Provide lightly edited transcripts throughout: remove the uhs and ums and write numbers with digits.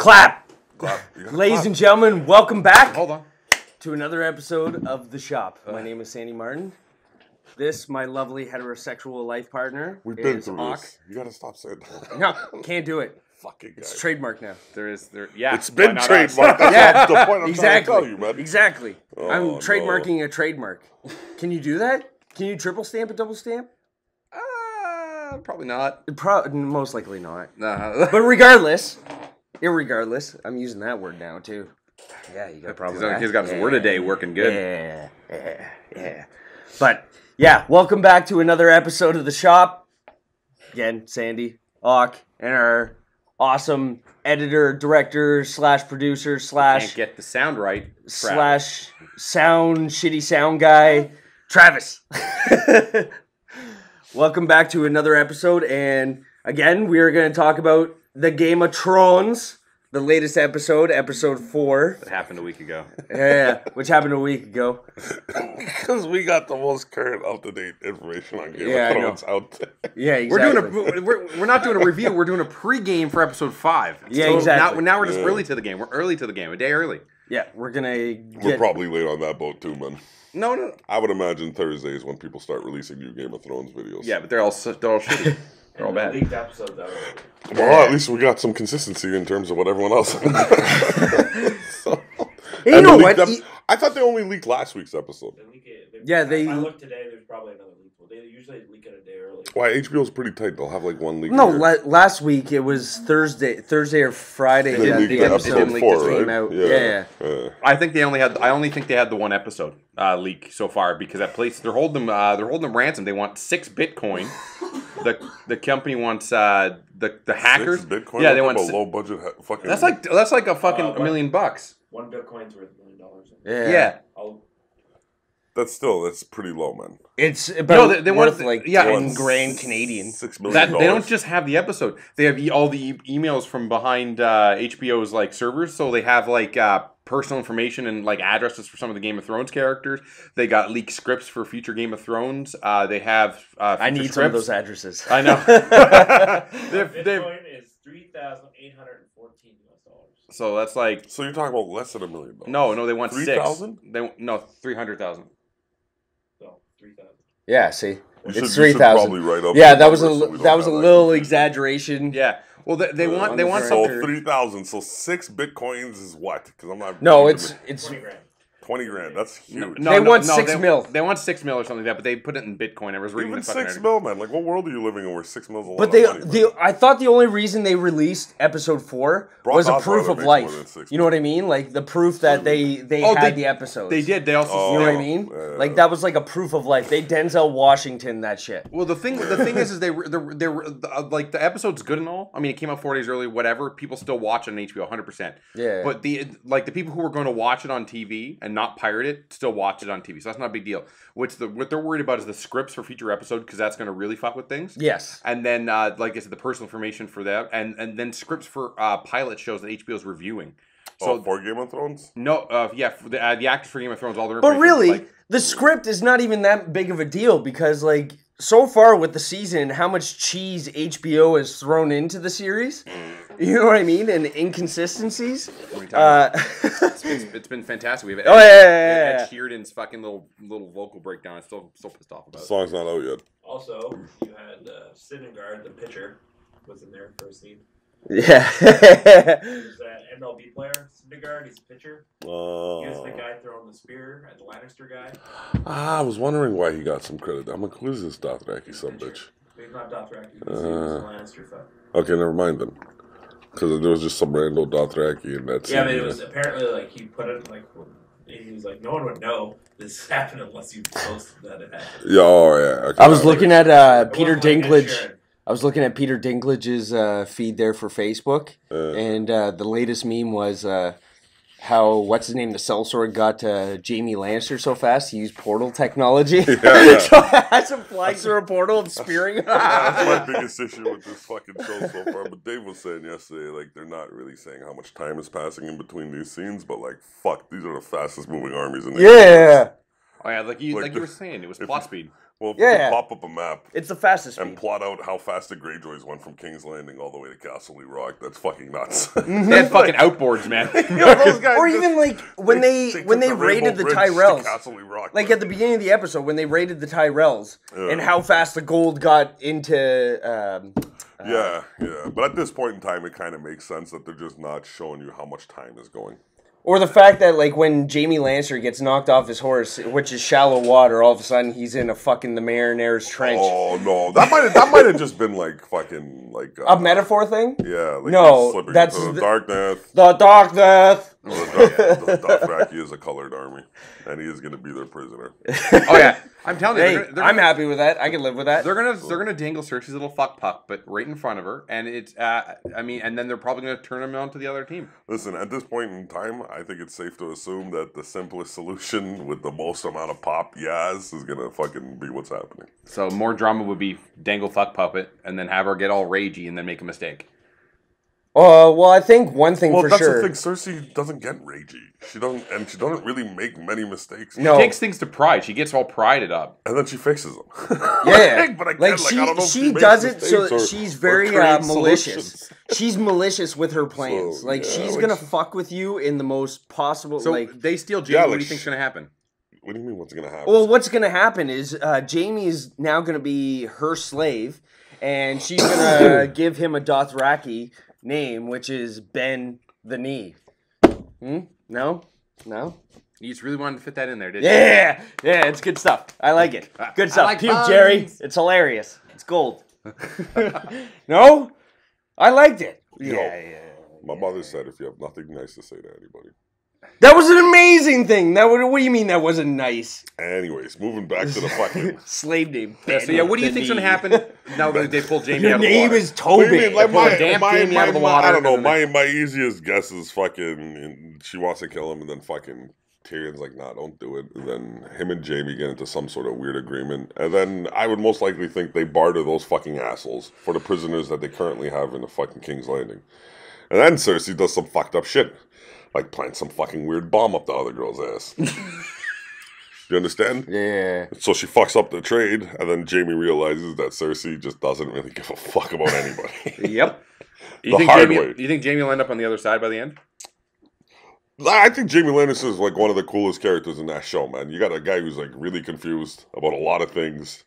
Clap! Clap. Ladies clap. and gentlemen, welcome back Hold on. to another episode of The Shop. My name is Sandy Martin. This, my lovely heterosexual life partner, We've been is through Ock. this. You gotta stop saying that. No, can't do it. Fucking guy. It's trademark now. Yeah. It's been why not us? trademarked. That's Yeah, the point I'm exactly. trying to tell you, man. Exactly. Oh, I'm no. trademarking a trademark. Can you do that? Can you triple stamp a double stamp? Probably not. Most likely not. Nah. But regardless, irregardless, I'm using that word now too. Yeah, you got a problem with that? He's got his word a day working good. Yeah. But yeah, welcome back to another episode of The Shop. Again, Sandy, Ock, and our awesome editor, director, / producer, / Can't get the sound right. / shitty sound guy, Travis. Welcome back to another episode, and again, we are going to talk about the Game of Thrones, the latest episode, episode 4. That happened a week ago. Yeah, which happened a week ago. Because we got the most current, up-to-date information on Game Yeah, of Thrones out there. Yeah, exactly. We're not doing a review. We're doing a pre-game for episode 5. Yeah, exactly. Now we're just early to the game. We're early to the game, a day early. Yeah, we're going to We're probably late on that boat too, man. No. I would imagine Thursdays when people start releasing new Game of Thrones videos. Yeah, but they're all shitty. They're all bad. Leaked episodes out already. Well, at least we got some consistency in terms of what everyone else. So, You know what? I thought they only leaked last week's episode. They leak it. They- If I look today, there's probably another leak. Well, they usually leak it a day early. Why, HBO's pretty tight. They'll have like one leak. No, a year. last week it was Thursday or Friday They that leaked the that episode episode leaked 4, came right? out. Yeah. I think I only think they had the one episode leak so far because that place they're holding them ransom. They want 6 Bitcoin. The company wants the hackers. 6 Bitcoin? Yeah, they want a low budget fucking. That's like a fucking $1 million. One Bitcoin's worth $1 million. Yeah. That's pretty low, man. It's about they worth want like 10 10 grand Canadian. $6 million. They don't just have the episode. They have all the emails from behind HBO's like servers. So they have like personal information and like addresses for some of the Game of Thrones characters. They got leaked scripts for future Game of Thrones. They have. I need scripts. some of those addresses. I know. Bitcoin is $3,814. So that's like. So you're talking about less than $1 million? No, they want 3,000? 300,000. So 3,000. Yeah, see, it's You should 3,000. probably write up. Yeah, the that was numbers so we don't a have little confusion. exaggeration. Yeah. Well, they want So something. 3,000. So 6 Bitcoins is what? Because I'm not. No, it's 20 grand. 20 grand. That's huge. They want 6 mil. They want 6 mil or something like that, but they put it in Bitcoin. I was reading Even the fucking 6 article. mil, man. Like, what world are you living in where 6 mil's a lot But of money? I thought the only reason they released episode 4 Brock was a Osweiler proof of makes more than life. 6 You know what I mean? Like the proof that they had the episodes. They did. They also. You know what I mean? Like that was like a proof of life. They Denzel Washington that shit. Well, the thing is they were like the episode's good and all. I mean, it came out 4 days early. Whatever. People still watch it on HBO 100%. Yeah. But the people who are going to watch it on TV and not pirate it still watch it on TV. So that's not a big deal. What they're worried about is the scripts for future episodes because that's going to really fuck with things. Yes. And then, like I said, the personal information for that, and then scripts for pilot shows that HBO's reviewing. So for Game of Thrones? no, for the actors for Game of Thrones, all their But information, really, like, the script is not even that big of a deal because, like, so far with the season, how much cheese HBO has thrown into the series, you know what I mean, and inconsistencies. it's been fantastic. We have Ed Sheeran's fucking little vocal breakdown. I'm still pissed off about The it. song's not out yet. Also, you had Syndergaard, the pitcher, was in there for a scene. Yeah. He was an MLB player, Syndergaard. He's a pitcher. He was the guy throwing the spear at the Lannister guy. I was wondering why he got some credit. I'm like, who is this Dothraki sumbitch? He's not Dothraki. He's a Lannister fuck. Okay, never mind then. Because there was just some random Dothraki in that scene. Yeah, but it was apparently like he put it like he was like no one would know this happened unless you posted that it happened. Yeah, oh yeah. Okay. I was looking at It Peter wasn't like Ed Dinklage. Sheeran. I was looking at Peter Dinklage's feed there for Facebook, and the latest meme was how what's his name, the sellsword got Jamie Lannister so fast he used portal technology. Yeah. So it has him flying through a portal and spearing. That's my biggest issue with this fucking show so far. But Dave was saying yesterday, like, they're not really saying how much time is passing in between these scenes, but like, fuck, these are the fastest moving armies in the universe. Yeah. Oh yeah, like you were saying, it was plot speed. Well, if you could pop up a map It's the fastest and speed. plot out how fast the Greyjoys went from King's Landing all the way to Castle Rock, that's fucking nuts. They had fucking outboards, man. Those guys Or even like when they took raided the Rainbow Bridge to Tyrells. Castle Rock, Like man. at the beginning of the episode when they raided the Tyrells and how fast the gold got into. Yeah. But at this point in time, it kind of makes sense that they're just not showing you how much time is going. Or the fact that, like, when Jaime Lannister gets knocked off his horse, which is shallow water, all of a sudden he's in a fucking the Mariner's Trench. Oh no, that might have just been like fucking like A metaphor thing? Yeah, like No, slipping that's into the the- darkness. The darkness. The Dothraki is a colored army, and he is going to be their prisoner. Oh yeah, I'm telling you, Hey, they're I'm happy with that. I can live with that. They're gonna dangle Cersei's little fuck puck, but right in front of her, and it's and then they're probably gonna turn him on to the other team. Listen, at this point in time, I think it's safe to assume that the simplest solution with the most amount of pop, Yaz, is going to fucking be what's happening. So more drama would be dangle fuck puppet, and then have her get all ragey, and then make a mistake. Well, I think one thing for that's sure. the thing. Cersei doesn't get ragey. She doesn't really make many mistakes. No. She takes things to pride. She gets all prided up. And then she fixes them. Yeah, but again, like I don't know if she makes does it so mistakes or- she's or very creates malicious. solutions. She's malicious with her plans. So, like yeah, she's like gonna she- fuck with you in the most possible. So like, they steal Jaime. Yeah, What like do you think's gonna happen? What do you mean? What's going to happen? well, what's gonna happen is Jamie is now gonna be her slave, and she's gonna give him a Dothraki name, which is Ben the Knee. No. You just really wanted to fit that in there, didn't you? Yeah, it's good stuff. I like it. Good stuff. like Puke, puns. Jerry. It's hilarious. It's gold. No? I liked it. Yo, Yeah. My mother said if you have nothing nice to say to anybody. That was an amazing thing. What do you mean that wasn't nice? Anyways, moving back to the fucking... Slave name. Yeah, so yeah, what do you think's gonna happen now that they pull Jaime Your out of the name water? is Toby. They pull a damn Jaime out of the water, I don't know. and then My easiest guess is fucking... She wants to kill him, and then fucking Tyrion's like, nah, don't do it. And then him and Jaime get into some sort of weird agreement. And then I would most likely think they barter those fucking assholes for the prisoners that they currently have in the fucking King's Landing. And then Cersei does some fucked up shit. Like plant some fucking weird bomb up the other girl's ass. You understand? Yeah. So she fucks up the trade, and then Jaime realizes that Cersei just doesn't really give a fuck about anybody. Yep. You think hard Jaime, way. you think Jaime will end up on the other side by the end? I think Jaime Lannister is like one of the coolest characters in that show, man. You got a guy who's like really confused about a lot of things.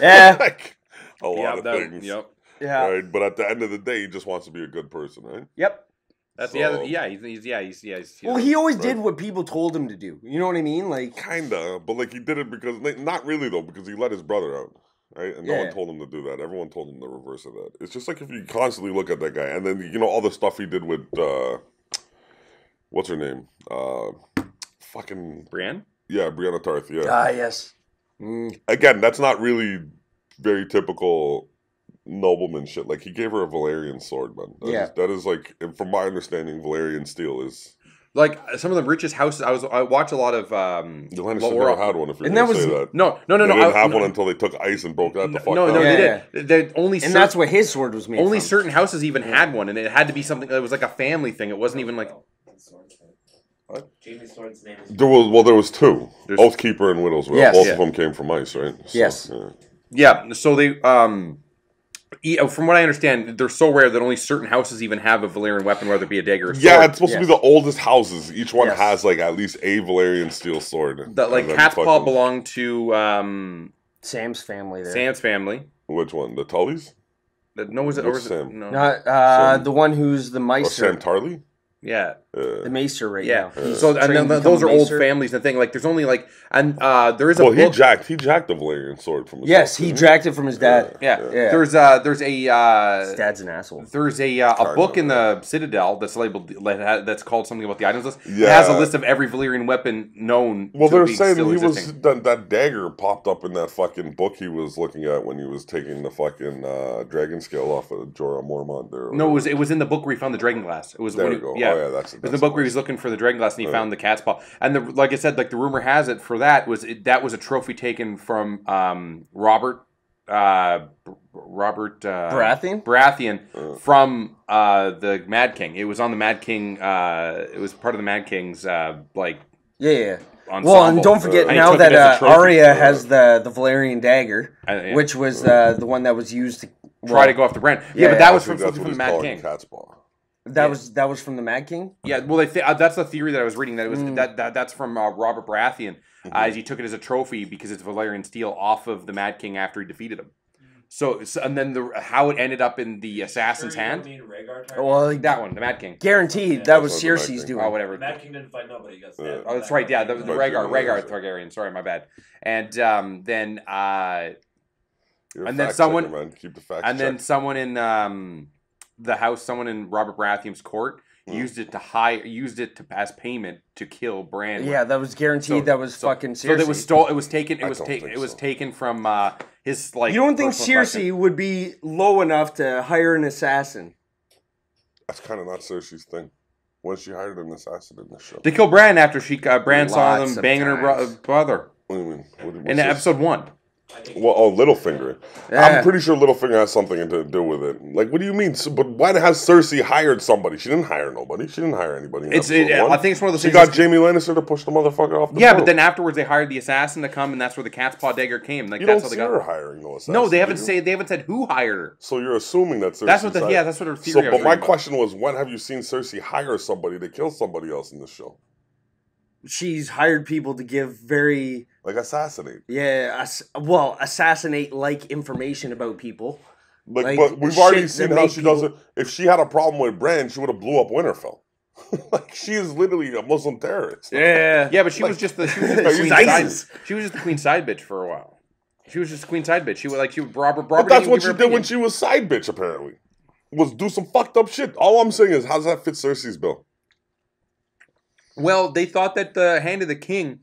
Yeah. Like a lot of things. Yep. Yeah. Right? But at the end of the day, he just wants to be a good person, right? Yep. That's So- he's Well, he always did what people told him to do. You know what I mean? Like, Kinda, but like he did it because not really though, because he let his brother out, right? And no Yeah. one told him to do that. Everyone told him the reverse of that. It's just like if you constantly look at that guy, and then all the stuff he did with what's her name? Fucking Brienne. yeah, Brianna Tarth. Yeah. yes. Again, that's not really very typical nobleman shit. Like he gave her a Valerian sword, man. That is like, from my understanding, Valerian steel is. Like some of the richest houses. I watch a lot of. The Lannisters Laura- never had one. If you're And going that to say was- that. No. They didn't have no, one until they took ice and broke that the fuck No, down. they Yeah. did. They only And that's what his sword was made only from. certain houses even had one, and it had to be something that was like a family thing. It wasn't even like Jaime's sword's name is. There was two. There's- Oathkeeper and Widow's Will. Yes. Both Yeah. of them came from ice, right? So, Yes. yeah. yeah. So they from what I understand, they're so rare that only certain houses even have a Valyrian weapon, whether it be a dagger or sword. Yeah, it's supposed to be Yes. the oldest houses. Each one Yes. has like at least a Valerian steel sword. That like And then Cat's Paw fucking- belonged to Sam's family there. Sam's family. Which one? The Tullys? No, was it? Or Which was it Sam? no. Not Sam- the one who's the Or Meister. Sam Tarly? Yeah. The Maester right Yeah. now. So and trying then to those become are old Maester. families and thing. Like there's only like and there is a Well, he book. jacked the Valerian sword from his Yes, dad, he didn't dragged it from his dad. Yeah. Yeah. There's a His dad's an asshole. There's a book in the Citadel that's labeled that's called something about the items list. It Yeah. has a list of every Valyrian weapon known. Well, to they're be saying still he existing. was that dagger popped up in that fucking book he was looking at when he was taking the fucking dragon scale off of Jorah Mormont there. No, it was in the book where he found the dragon glass. It was There when we go. Yeah, Oh, yeah, that's it was the book where he was looking for the dragon glass and he found the cat's paw. And like I said, like the rumor has it for that was that was a trophy taken from Robert Baratheon from the Mad King. It was on the Mad King. It was part of the Mad King's like. Yeah. ensemble. and don't forget And he now took it as a that trophy. Arya has the Valerian dagger, Yeah. which was the one that was used to try to go after Bran. Yeah, but that was from the Mad King. Cat's paw. That was from the Mad King. Yeah, well, that's the theory that I was reading. That it was that's from Robert Baratheon, as he took it as a trophy because it's Valyrian steel off of the Mad King after he defeated him. So and then how it ended up in the assassin's hand. Well, That one, the Mad King. guaranteed that was Cersei's doing. Oh, whatever. The Mad King didn't fight nobody. He got stabbed. Oh, that's right. Yeah, the Rhaegar Rhaegar. Targaryen. Sorry, my bad. And then You're a And then fact someone- checker, man. Keep the facts and then checked. someone in the house, someone in Robert Baratheon's court used it to as payment to kill Bran. Yeah, that was guaranteed. That was fucking Cersei. So that was stole. It was taken. It I was don't taken. think It was so. taken from his like. You don't think personal Cersei collection. would be low enough to hire an assassin? That's kind of not Cersei's thing. When she hired an assassin in the show. To kill Bran after Bran saw Lots them of banging her times. brother What do you mean? What's in this? episode 1. Well, Littlefinger. Yeah. I'm pretty sure Littlefinger has something to do with it. Like, what do you mean? But why has Cersei hired somebody? She didn't hire nobody. She didn't hire anybody. In episode I 1. think it's one of those She things. got Jaime Lannister to push the motherfucker off the Yeah, boat. but then afterwards they hired the assassin to come, and that's where the cat's paw dagger came. Like you that's don't how they see her got. hiring no assassin. No, they haven't do you? said who hired her. So you're assuming that Cersei. That's what that's what her theory. So, I but was my reading about. question was, when have you seen Cersei hire somebody to kill somebody else in the show? She's hired people to give very Like assassinate. assassinate like information about people. Like, Like, but we've shit already that seen how make she does it. people- If she had a problem with Bran, she would have blew up Winterfell. Like, she is literally a Muslim terrorist. Yeah. Yeah, but she was just the queen ISIS. side. She was just the queen side bitch for a while. She was just the queen side bitch. She was Robert. But that's what she she did when she was side bitch, apparently. Was do some fucked up shit. All I'm saying is, how does that fit Cersei's bill? Well, they thought that the hand of the king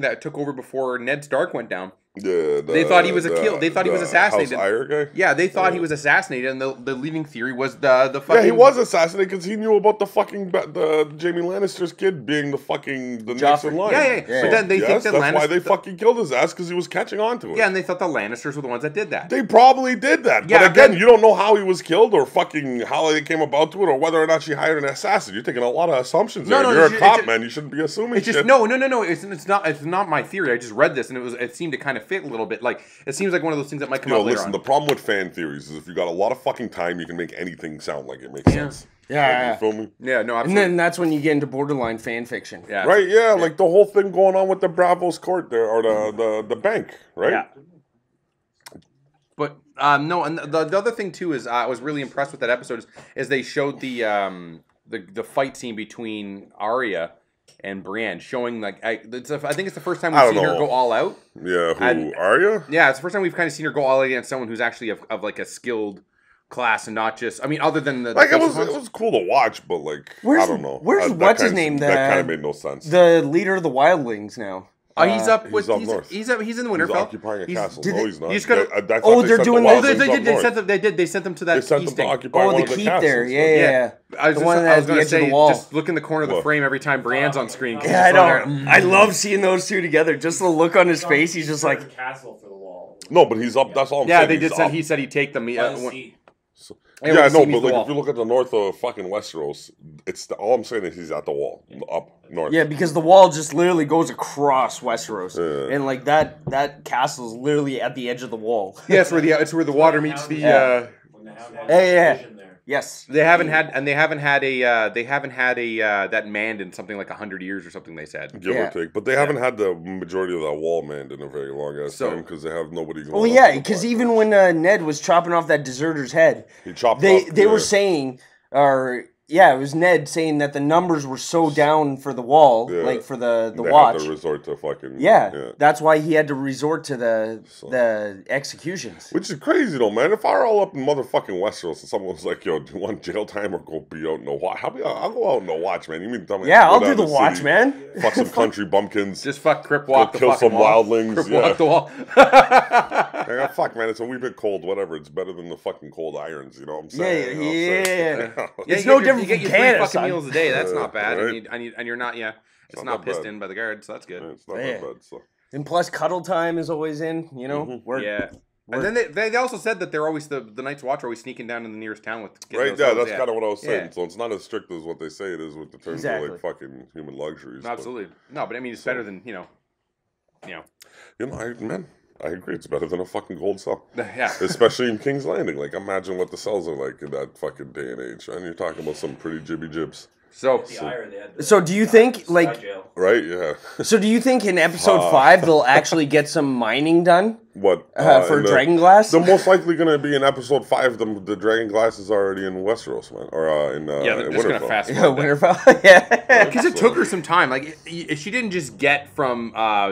that took over before Ned Stark went down. Yeah, They thought he was They thought he was assassinated. House Ire guy? Yeah, they thought he was assassinated, and the leading theory was the fucking. Yeah, he was assassinated because he knew about the fucking the Jaime Lannister's kid being the next in line. Yeah. But then they think that that's why they Lannister. fucking killed his ass because he was catching on to it. Yeah, and they thought the Lannisters were the ones that did that. They probably did that. Yeah, but again, then- you don't know how he was killed or fucking how they came about to it or whether or not she hired an assassin. You're taking a lot of assumptions there. You're a cop, man. You shouldn't be assuming It's just shit. no. It's not my theory. I just read this and it seemed to kind of fit a little bit. Like it seems like one of those things that might come Yo, out later listen, on. the problem with fan theories is if you got a lot of fucking time, you can make anything sound like it makes sense. Yeah. You feel me? Yeah, no, And absolutely. then that's when you get into borderline fan fiction. Yeah. Right, yeah, like the whole thing going on with the Bravos court there, or the bank, right? Yeah. But no, and the other thing too is I was really impressed with that episode is they showed the fight scene between Arya and Brienne, showing like I think it's the first time I we've don't seen her know. go all out. Yeah, who, And- Arya? Yeah, it's the first time we've kind of seen her go all out against someone who's actually of like a skilled class and not just. I mean, other than the Like, it physical was cool to watch, but like, Where's- I don't know. where's- That what's his kinda- name, That kind the- of made no sense. The leader of the wildlings now. He's up with he's up north. he's in the He's Winterfell. occupying a castle. did No, they- he's not. you just gotta- I thought Oh, they they're sent doing the the- Wildlings up north. They sent them to that They sent east them to thing. occupy Oh, one the of the keep castles. there. right? Yeah. I was The one I was at the gonna edge of say, the wall. just look in the corner of the What? frame every time Brienne's on screen. 'cause Yeah, I it's on know. I love seeing those two together. Just the look on his face. He's just like, castle for the wall. No, but he's up. That's all I'm Yeah, saying. they He's did. Said up. he said he'd take them. By the sea. Yeah, Yeah, with no, Simi's but the like wall. if you look at the north of fucking Westeros, all I'm saying is he's at the wall, up north. yeah, because the wall just literally goes across Westeros, Yeah. and like that castle is literally at the edge of the wall. Yeah, it's where the water meets the. Yeah. When the Hound had Yeah. vision there. Yes. They haven't had that manned in something like 100 years or something. They said. Give Yeah. or take, but they haven't had the majority of that wall manned in a very long ass So- time because they have nobody going. Well, up yeah, to the because platform. even when Ned was chopping off that deserter's head, he chopped they off, they yeah. were saying, or yeah, it was Ned saying that the numbers were so down for the wall, Yeah. like for the they watch. had to resort to fucking Yeah, that's why he had to resort to So- the executions. Which is crazy though, man. If I were all up in motherfucking Westeros and someone was like, "Yo, do you want jail time or go be out in the watch?" I'll go out in the watch, man. You mean tell me? Yeah, go I'll down do the to watch, city, man. Fuck some country bumpkins. Just fuck Crip walk the kill fucking some wall. wildlings, Crip yeah. walk the wall. Yeah, fuck, man. It's a wee bit cold. Whatever. It's better than the fucking cold irons. You know what I'm saying? Yeah, You know what I'm saying? yeah. Yeah, It's you no get your- different You get from your Canada, 3 fucking son. meals a day. That's not bad. right. And you're not. Yeah, it's not not that pissed bad. in by the guard, so that's good. Yeah, it's not Yeah. that bad. So. And plus, cuddle time is always in. You know, Mhm. we're Yeah. And then they also said that they're always the Night's Watch are always sneaking down in the nearest town with Right, yeah, that's kind of what I was saying. Yeah. So it's not as strict as what they say it is with the terms of like fucking human luxuries. Absolutely. No, but I mean, it's better than, you know. I agree. It's better than a fucking gold cell. Yeah. Especially in King's Landing. Like, imagine what the cells are like in that fucking day and age. And you're talking about some pretty jibby jibs. So do you think, like... Right, yeah. So do you think in episode 5 they'll actually get some mining done? What? For Dragonglass? They're most likely going to be in episode 5. The Dragonglass is already in Westeros, man. Or in they're just going to fast forward. Winterfell, yeah. Because it took her some time. Like, she didn't just get from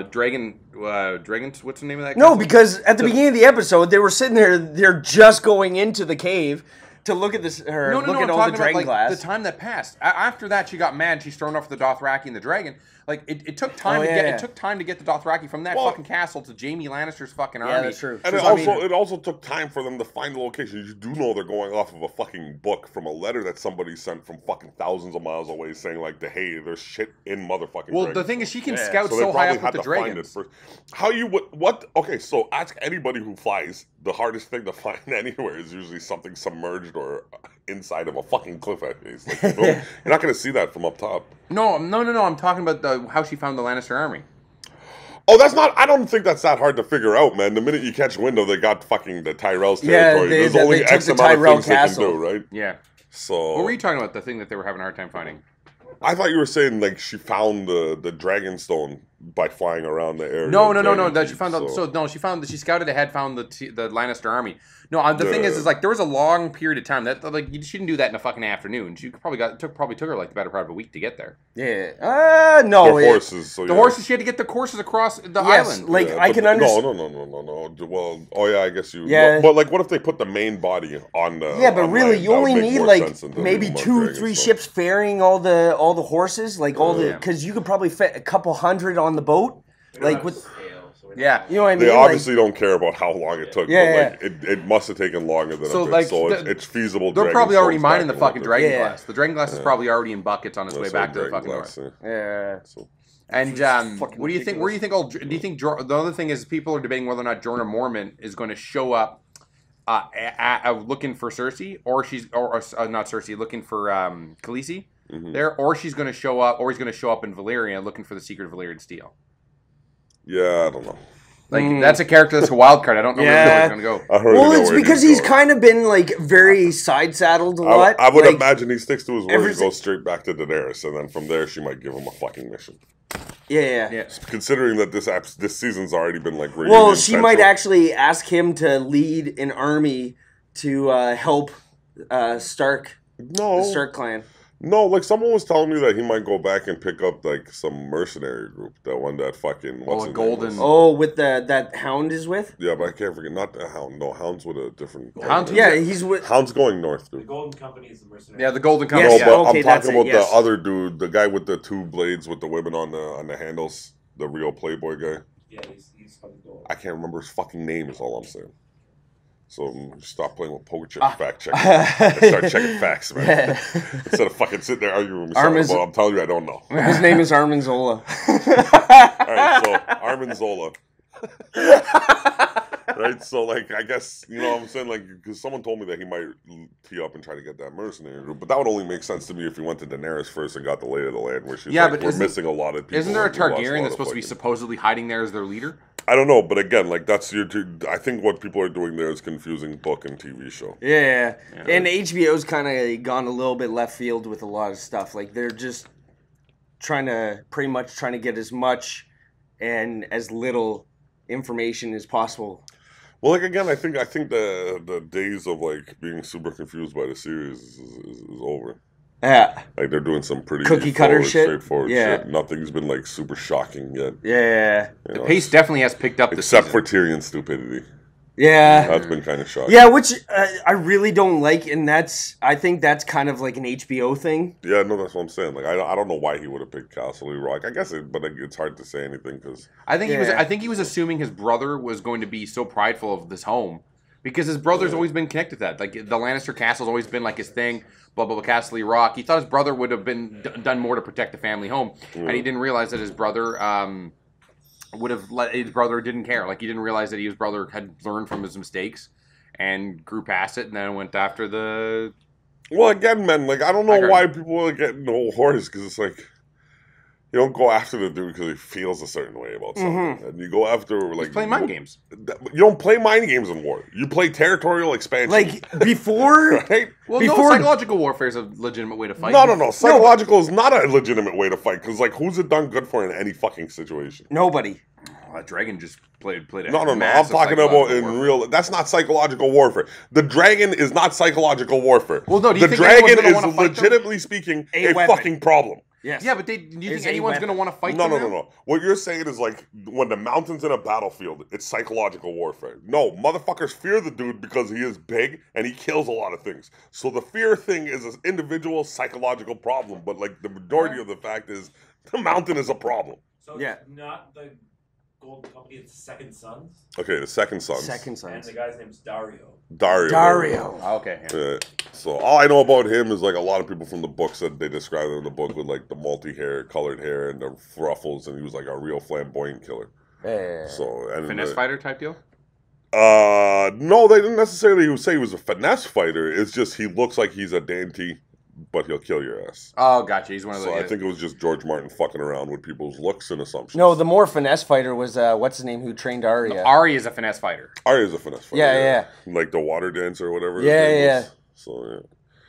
Dragon's, what's the name of that? No, because at the beginning of the episode, they were sitting there, they're just going into the cave to look at this, look at all the Dragonglass. Like, the time that passed. After that, she got mad. She's thrown off the Dothraki and the dragon. Like, it took time to get the Dothraki from that fucking castle to Jaime Lannister's fucking army. Yeah, that's true. And it also took time for them to find the location. You do know they're going off of a fucking book from a letter that somebody sent from fucking thousands of miles away saying like, hey, there's shit in motherfucking Well, the thing is, she can scout so high up with the dragons. How you would, what? Okay, so ask anybody who flies. The hardest thing to find anywhere is usually something submerged or inside of a fucking cliff edge. Like, you're not going to see that from up top. No. I'm talking about how she found the Lannister army. Oh, that's not. I don't think that's that hard to figure out, man. The minute you catch wind of, they got fucking the Tyrell's territory. There's only X amount of things they can do, right? Yeah. So. What were you talking about? The thing that they were having a hard time finding? I thought you were saying like she found the Dragonstone by flying around the area. No. That she found she found that she scouted ahead, found the Lannister army. No, the thing is like there was a long period of time that like she didn't do that in a fucking afternoon. She probably took her like the better part of a week to get there. Yeah. No. The horses. So the horses. She had to get the horses across the island. Like I can understand. No. Well, I guess you. Yeah. But like, what if they put the main body on the? Yeah, but really, you only need like maybe 2-3 ships ferrying all the horses, like because you could probably fit a couple hundred on the boat, like with. Yeah, you know what I mean. They obviously don't care about how long it took. Yeah, but like it must have taken longer than so. A bit. Like, so it's feasible. They're probably already mining the fucking Dragonglass. Yeah. The Dragonglass is probably already in buckets on its way back to the fucking north. Yeah. And what do you think? Where do you think? Do you think the other thing is people are debating whether or not Jorah Mormont is going to show up looking for Cersei, or not Cersei, looking for Khaleesi there, or she's going to show up, or he's going to show up in Valyria looking for the secret of Valyrian steel. Yeah, I don't know. Like that's a character that's a wild card. I don't know where he's going to go. Well, it's because he's kind of been like very side saddled a lot. I would imagine he sticks to his word. He goes straight back to Daenerys, and then from there she might give him a fucking mission. Yeah. Considering that this season's already been like reunion well, she central. might actually ask him to lead an army to help Stark. The Stark clan. No, like someone was telling me that he might go back and pick up like some mercenary group. That one that fucking Golden. Oh, with that Hound is with. Yeah, but I can't forget. Not the Hound. No, Hound's with a different. He's with. Hound's going north, dude. The Golden Company is the mercenary. Yeah, the Golden Company. Yes, no, but I'm talking about the other dude, the guy with the 2 blades with the women on the handles, the real Playboy guy. Yeah, he's fucking gold. I can't remember his fucking name. Is all I'm saying. So stop playing with poker chip fact checking. And start checking facts, man. Instead of fucking sitting there arguing with me, I'm telling you, I don't know. His name is Armin Zola. All right, so Armin Zola. Right, so like I guess you know what I'm saying, like because someone told me that he might tee up and try to get that mercenary group, but that would only make sense to me if he went to Daenerys first and got the lay of the land, where she's like, we're missing a lot of people. Isn't there a Targaryen that's supposed to be supposedly hiding there as their leader? I don't know, but again, like that's I think what people are doing there is confusing book and TV show. Yeah. And HBO's kind of gone a little bit left field with a lot of stuff. Like they're just trying to get as much and as little information as possible. Well, like again, I think the days of like being super confused by the series is over. Yeah. Like they're doing some pretty cookie cutter shit. Straightforward shit. Nothing's been like super shocking yet. Yeah. You the know, pace definitely has picked up except for Tyrion's stupidity. Yeah. That's been kind of shocking. Yeah, which I really don't like, and I think that's kind of like an HBO thing. Yeah, no, that's what I'm saying. Like, I don't know why he would have picked Castle Rock. I guess but it's hard to say anything because I think he was assuming his brother was going to be so prideful of this home because his brother's always been connected to that. Like the Lannister castle's always been like his thing. Blah blah blah. Castle Rock. He thought his brother would have been done more to protect the family home, and he didn't realize that his brother would have let his brother didn't care. Like he didn't realize that his brother had learned from his mistakes and grew past it, and then went after the. Well, again, man, like I don't know why people are getting all hordes because it's like you don't go after the dude because he feels a certain way about something, and you go after like playing mind games. You don't play mind games in war. You play territorial expansion. Like before, right? Well, before, no, psychological warfare is a legitimate way to fight. No. Psychological is not a legitimate way to fight because like who's it done good for in any fucking situation? Nobody. That dragon just played a No. I'm talking about in real. That's not psychological warfare. The dragon is not psychological warfare. Well, no. Do you The think dragon anyone's gonna is wanna fight legitimately speaking a weapon. fucking problem. Yes. Yeah, but do you Is think a anyone's going to want to fight them? No. What you're saying is like when the mountain's in a battlefield, it's psychological warfare. No, motherfuckers fear the dude because he is big and he kills a lot of things. So the fear thing is an individual psychological problem, but like the majority of the fact is the mountain is a problem. So Yeah. it's not the Golden Company, it's Second Sons. Okay, the second son. Second And sons. the guy's name's Dario. Dario. Oh, okay. Yeah. So all I know about him is like a lot of people from the book said they described him in the book with like the multi-hair, colored hair, and the ruffles, and he was like a real flamboyant killer. Yeah. So and Finesse fighter type deal? No, they didn't necessarily say he was a finesse fighter. It's just he looks like he's a dainty, but he'll kill your ass. Oh, gotcha. He's one of So those. I think it was just George Martin fucking around with people's looks and assumptions. No, the more finesse fighter was what's his name who trained Arya. Ari is a finesse fighter. Arya's a finesse fighter. Yeah. Like the water dancer or whatever. Yeah, his name yeah. was. So yeah.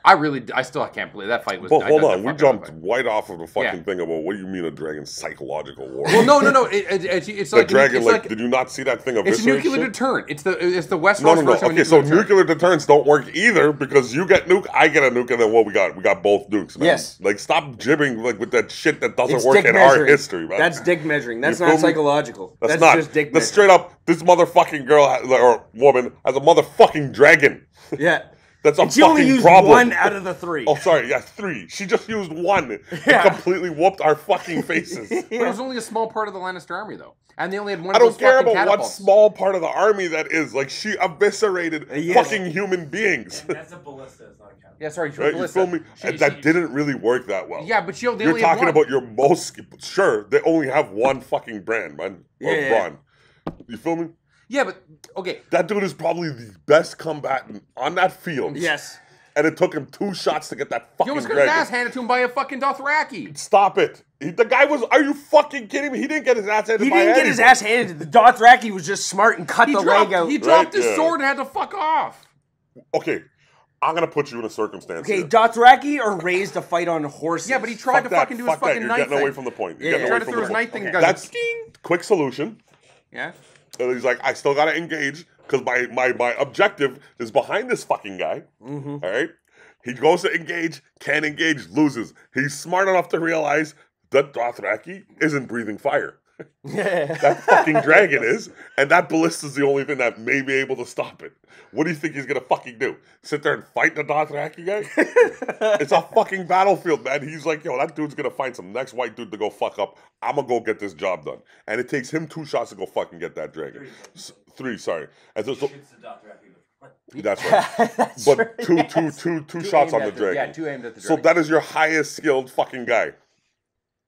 I still can't believe that fight was. But hold I- on, we fucking jumped fight. right off of the fucking Yeah. thing about what do you mean a dragon's psychological war? Well, no. It's The like dragon, it's like, did you not see that thing of it's nuclear deterrent. It's the Westeros No. version of Okay, so nuclear deterrent. nuclear deterrents don't work either because you get nuke, I get a nuke, and then what we got? We got both nukes, man. Yes. Like, stop jibbing like with that shit that doesn't It's work dick in our measuring. history, man. That's dick measuring. That's You not feel me? psychological. That's not. just dick That's measuring. straight up. This motherfucking girl or woman has a motherfucking dragon. Yeah. That's a And she only fucking used problem. 1 out of the 3. Oh, sorry. Yeah, 3. She just used 1. Yeah. And completely whooped our fucking faces. But it was only a small part of the Lannister army, though, and they only had one. I of those don't care fucking about what catapults. small part of the army that is. Like, she eviscerated Yes. fucking human beings. And that's a ballista, it's not a catapult. Yeah, sorry, Right? You Ballista. feel me? She- And that she- didn't really work that well. Yeah, but they You're only had talking one. about your most... Sure, they only have 1 fucking brand, man. Or Yeah. brawn. You feel me? Yeah, but okay. That dude is probably the best combatant on that field. Yes. And it took him 2 shots to get that He fucking almost got his dragon. ass handed to him by a fucking Dothraki. Stop it. The guy was... Are you fucking kidding me? He didn't get his ass handed He by didn't get his anybody. ass handed. The Dothraki was just smart and cut He the dropped, leg out. he dropped Right, his yeah. sword and had to fuck off. Okay, I'm gonna put you in a circumstance. Okay, here. Dothraki are raised to fight on horses. Yeah, but he tried to that, fucking do his fuck that. fucking You're knife getting thing. away from the point. You're Yeah. getting He away tried to from throw the his point. knife thing. Okay. And That's ding. quick solution. Yeah. And he's like, I still gotta engage because my objective is behind this fucking guy. Mm-hmm. All right. He goes to engage, can't engage, loses. He's smart enough to realize that Dothraki isn't breathing fire. That fucking dragon is, and that ballista is the only thing that may be able to stop it. What do you think he's gonna fucking do? Sit there and fight the Dothraki guy? It's a fucking battlefield, man. He's like, yo, that dude's gonna find some next white dude to go fuck up. I'm gonna go get this job done. And it takes him 2 shots to go fucking get that dragon. 3, sorry. And so, Shoots the Dothraki in the front. that's right. That's But right. two shots on aimed the at dragon. Yeah, 2 aimed at the So dragon. that is your highest skilled fucking guy.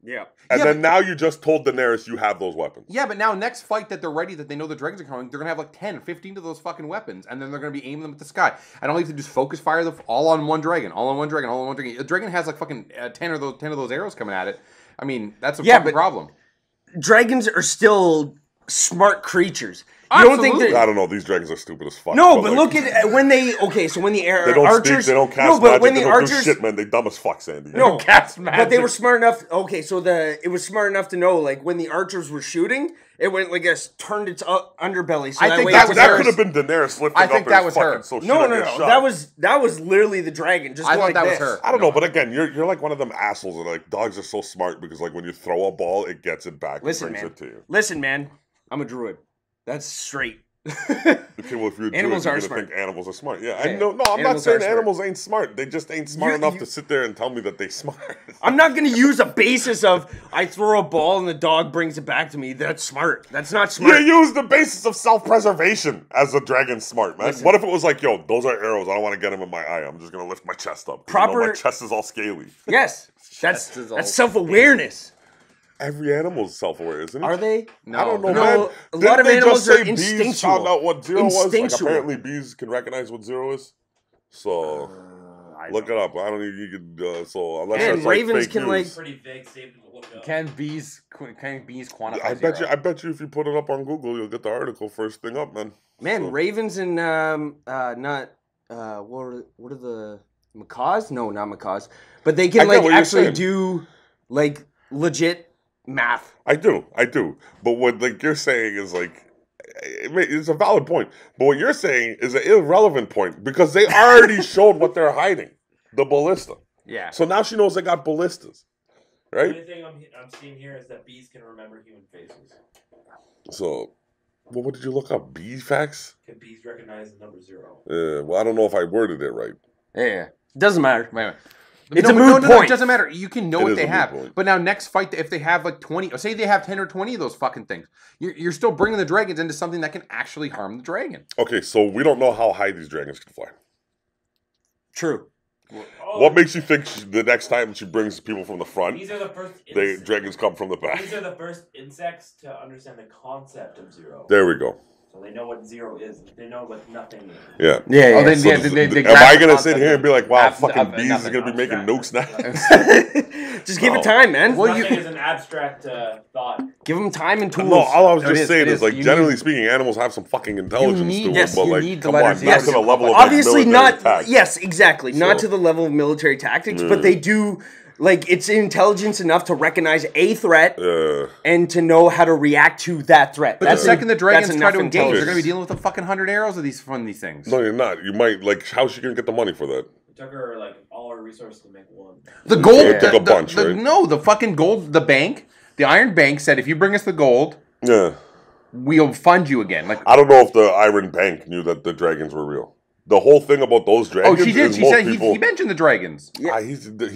Yeah. And Yeah, then but- now you just told Daenerys you have those weapons. Yeah, but now next fight that they're ready, that they know the dragons are coming, they're gonna have like 10, 15 of those fucking weapons, and then they're gonna be aiming them at the sky. And all you have to do is focus fire all on one dragon, all on one dragon, all on one dragon. A dragon has like fucking 10 of those arrows coming at it. I mean, that's a fucking problem. Dragons are still smart creatures. You don't think Absolutely. that? I don't know. These dragons are stupid as fuck. No, but like, look at when they. Okay, so when the They don't archers. speak. They don't cast no, but magic. when They the don't archers. do shit, man. They dumb as fuck, Sandy. No, Cast but they were magic. smart enough. Okay, so it was smart enough to know, like when the archers were shooting, it went like turned its underbelly. So I that think way that it was that hers. could have been Daenerys lifting I think up that his was fucking her. so she No, don't no, get no. shot. That was literally the dragon. Just I going thought that like was this. her. I don't know, but again, you're like one of them assholes that like dogs are so smart because like when you throw a ball, it gets it back Listen, and brings man. it to you. Listen, man. I'm a druid. That's straight. Okay, well, if you're Animals you're are gonna smart. think animals are smart. Yeah, Yeah. I know. No, I'm not Animals are saying smart. animals ain't smart. They just ain't smart You- enough you- to sit there and tell me that they smart. I'm not going to use a basis of I throw a ball and the dog brings it back to me. That's smart. That's not You smart. use the basis of self-preservation as a dragon smart, man. Listen. What if it was like, yo, those are arrows. I don't want to get them in my eye. I'm just gonna lift my chest up. 'Cause, you know, Proper- my chest is all scaly. Yes. Chest is all- That's self-awareness. Every animal's self-aware, isn't it? Are they? No, I don't know, No, man. a lot of Didn't they animals just are say bees instinctual. found out what zero was? Like, Instinctual. apparently bees can recognize what zero is. So look it up. I don't even. You could. So unless And that's like ravens fake can, news. Pretty vague statement to look up. Can bees quantify I zero? bet you if you put it up on Google, you'll get the article first thing up, man. Man, So- ravens and not what are the macaws? No, not macaws. But they I can get like what you're actually saying. do like legit math. I do. But what like you're saying is like, it's a valid point. But what you're saying is an irrelevant point because they already showed what they're hiding, the ballista. Yeah. So now she knows they got ballistas, The right? only thing I'm seeing here is that bees can remember human faces. So, well, what did you look up? Bee facts? Can bees recognize the number 0? Well, I don't know if I worded it right. Yeah, doesn't matter. Wait a minute. It's a but moot no, point. it doesn't matter. You can know It what is they a moot have. point. But now next fight, if they have like 20, say they have 10 or 20 of those fucking things, you're still bringing the dragons into something that can actually harm the dragon. Okay, so we don't know how high these dragons can fly. True. What makes you think the next time she brings people from the front, These are the first. the dragons come from the back? These are the first insects to understand the concept of 0. There we go. So they know what 0 is. They know what nothing is. Yeah. Yeah. Oh, they- So yeah, am they I grab the gonna sit concept here and be like, wow, of fucking bees is nothing. gonna be making nukes now? Just give No. it time, man. Well, Nothing is an abstract thought. Give them time and tools. No, all I was No, it just is, saying it is is. like You generally need- speaking, animals have some fucking intelligence need- to them. yes, But you like, need the come letters, on, yes. not to the level of Obviously like, not. military tactics. Yes, exactly. Not So- to the level of military tactics, Yeah. but they do. Like, it's intelligence enough to recognize a threat and to know how to react to that threat. But the second the dragons try to engage, they're intelligence. going to be dealing with a fucking 100 arrows of these things. No, you're not. You might like. How's she gonna get the money for that? It took her like all her resources to make one. The gold, It took a bunch, right? No, the fucking gold, the bank, the Iron Bank said, if you bring us the gold, Yeah. we'll fund you again. Like, I don't know if the Iron Bank knew that the dragons were real. The whole thing about those dragons. oh, she did. is She most said people, he mentioned the dragons. he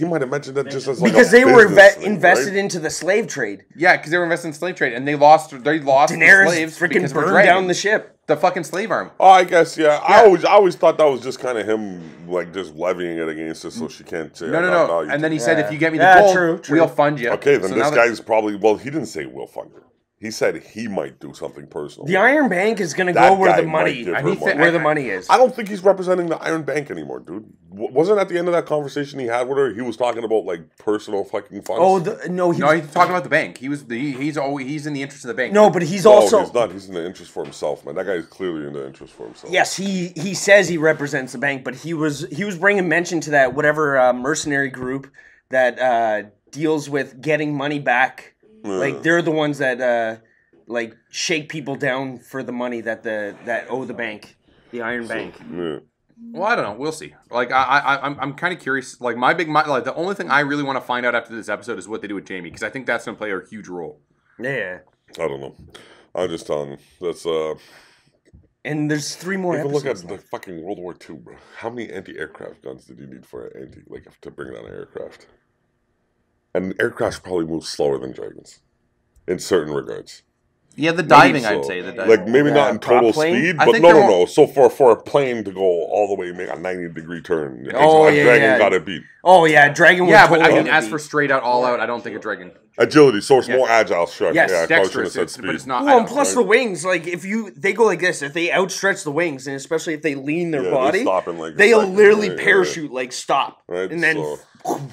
might have mentioned that just as like because a they were business thing, invested right? into the slave trade. Yeah, because they were invested in slave trade, and they lost the Daenerys slaves freaking because of the burned dragons. down the ship. The fucking slave army. Oh, I guess yeah. I always thought that was just kind of him like just levying it against her so she can't say No. value And to then he it. said, if you get me the Yeah, gold, true. we'll fund you. Okay, then So this now that- guy's probably he didn't say we'll fund her. He said he might do something personal. The Iron Bank is going to That go where guy the might money, give her he said- money. where the money is. I don't think he's representing the Iron Bank anymore, dude. Wasn't at the end of that conversation he had with her, he was talking about like personal fucking funds. Oh, no, No, he's talking about the bank. He's in the interest of the bank. no, but he's No, also he's not. He's in the interest for himself, man. That guy is clearly in the interest for himself. yes, he says he represents the bank, but he was bringing mention to that whatever mercenary group that deals with getting money back. Like they're the ones that like shake people down for the money that owe the bank, the Iron Bank. Yeah. Well, I don't know. We'll see. Like, I'm kind of curious. Like, like the only thing I really want to find out after this episode is what they do with Jamie, because I think that's going to play a huge role. Yeah. I don't know. I'm just telling you. That's And there's 3 more even look episodes. at the fucking World War II, bro. How many anti-aircraft guns did you need for to bring down an aircraft? And aircraft probably move slower than dragons, in certain regards. Yeah, the diving, So, I'd say. Like maybe not in prop total plane? speed, I but think no. they're more- So for a plane to go all the way, make a 90-degree turn, Oh, a yeah, dragon yeah. got it beat. Oh yeah, Dragon. Yeah, would but I totally mean, as be- for straight out, all out, I don't think a dragon. Agility, so it's Yeah. more agile. Sure. Yes, yeah, I probably shouldn't have Dexterous, said but it's speed. not. Well, and plus right. the wings, like they go like this, if they outstretch the wings, and especially if they lean their Yeah, body, they stop in like a they'll second, literally right, parachute, like stop, Right, and then so,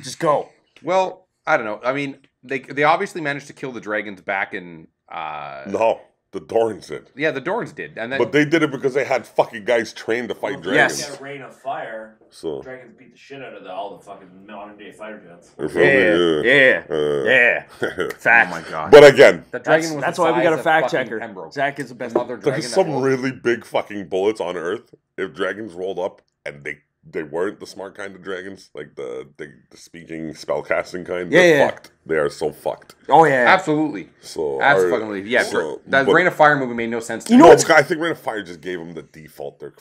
just go. Well, I don't know. I mean, they obviously managed to kill the dragons back in. no, the Dorns did. Yeah, the Dorns did, and then But they did it because they had fucking guys trained to fight dragons. Yes. Get a rain of fire. So, Dragons beat the shit out of all the fucking modern day fighter jets. you feel me? Yeah, Uh, yeah. oh Fact. my god, But again, the dragon was That's the why we size got a of fact fucking checker. Pembroke. Zach is the best. Mother dragon. there's that some rolled. really big fucking bullets on Earth. If dragons rolled up and they weren't the smart kind of dragons, like the speaking spellcasting kind, Yeah, they're yeah. fucked. They are so fucked. Oh yeah. Absolutely, So absolutely. Yeah, so- that but- Rain of Fire movie made no sense. To You me. know No, what's- I think Rain of Fire just gave them the default. Their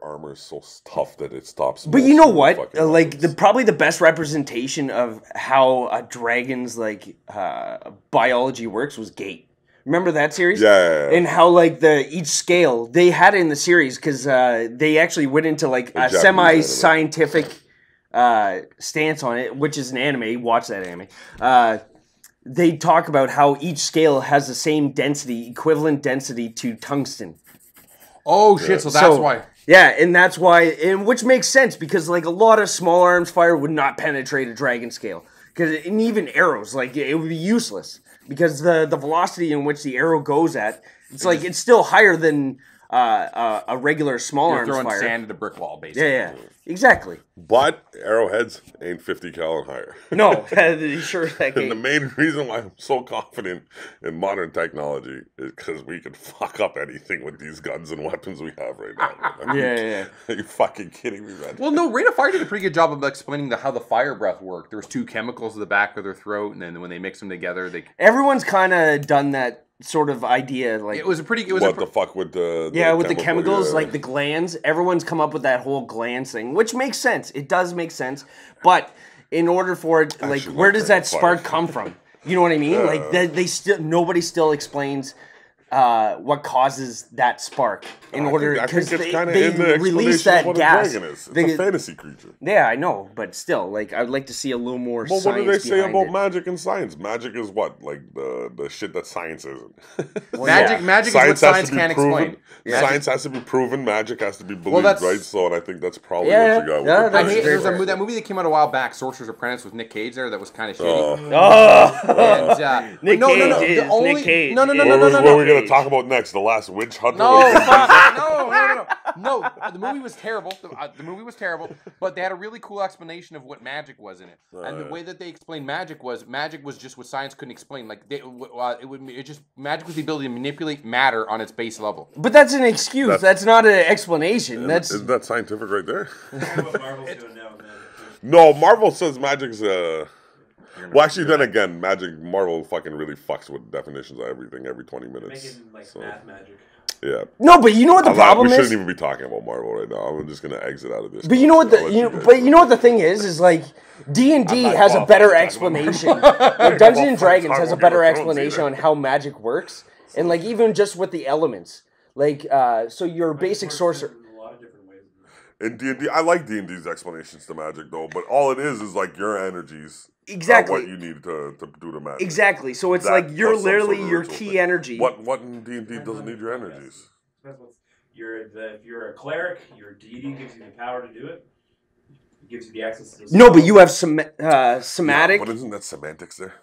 armor is so tough that it stops. But most you know of the what? fucking Like weapons. probably the best representation of how a dragon's biology works was Gate. Remember that series? Yeah. And how like each scale they had it in the series because they actually went into like a Japanese semi-scientific stance on it, which is an anime. Watch that anime. they talk about how each scale has the same density, equivalent density to tungsten. Oh shit! So that's why. Yeah, and that's why, and which makes sense because like a lot of small arms fire would not penetrate a dragon scale, and even arrows, like it would be useless because the velocity in which the arrow goes at, it's still higher than a regular small arms throwing fire. sand at a brick wall, basically. Yeah, exactly. But arrowheads ain't 50 cal and higher. No, sure that And the main reason why I'm so confident in modern technology is because we can fuck up anything with these guns and weapons we have right now. I mean, Yeah. Are you fucking kidding me, man? Well, no, Rate of Fire did a pretty good job of explaining how the fire breath worked. There was 2 chemicals in the back of their throat, and then when they mix them together, Everyone's kind of done that sort of idea. Like it was a pretty. It was what the fuck with the with the chemicals, like the glands. Everyone's come up with that whole glands thing, which makes sense. It does make sense, but in order for it, like, where does that spark come from? You know what I mean? Like nobody still explains what causes that spark in order because they release that gas. It's a fantasy creature. Yeah, I know, but still, like I'd like to see a little more. Well, what do they say about it. magic and science? Magic is what, like the shit that science isn't. Magic is what science can't explain. Science has to be proven. Magic has to be believed, right? So, and I think that's probably what you got. There's that movie that came out a while back, Sorcerer's Apprentice, with Nick Cage there. That was kind of shitty. Nick Cage. No. What are we gonna talk about next? The Last Witch Hunter? No. The movie was terrible. The movie was terrible, but they had a really cool explanation of what magic was in it. And the way that they explained magic was just what science couldn't explain. Like magic was the ability to manipulate matter on its base level. But that's an excuse. That's not an explanation. Isn't that scientific right there? What Marvel's doing now, man. No, Marvel says magic's well, actually, then again, Marvel fucking really fucks with definitions of everything every 20 minutes. Making math magic. Yeah. No, but you know what the problem is? We shouldn't even be talking about Marvel right now. I'm just gonna exit out of this. But you know what the thing is like D&D has a better explanation. Like Dungeons and Dragons has a better explanation on how magic works, and like even just with the elements. Like so your basic sorcerer. In D&D, I like D&D's explanations to magic though, but all it is like your energies. Exactly. What you need to do the magic. Exactly. So it's like you're literally your key energy. What in D&D doesn't need your energies? If you're a cleric, your deity gives you the power to do it. It gives you the access to the No, but you have somatic. But isn't that semantics there?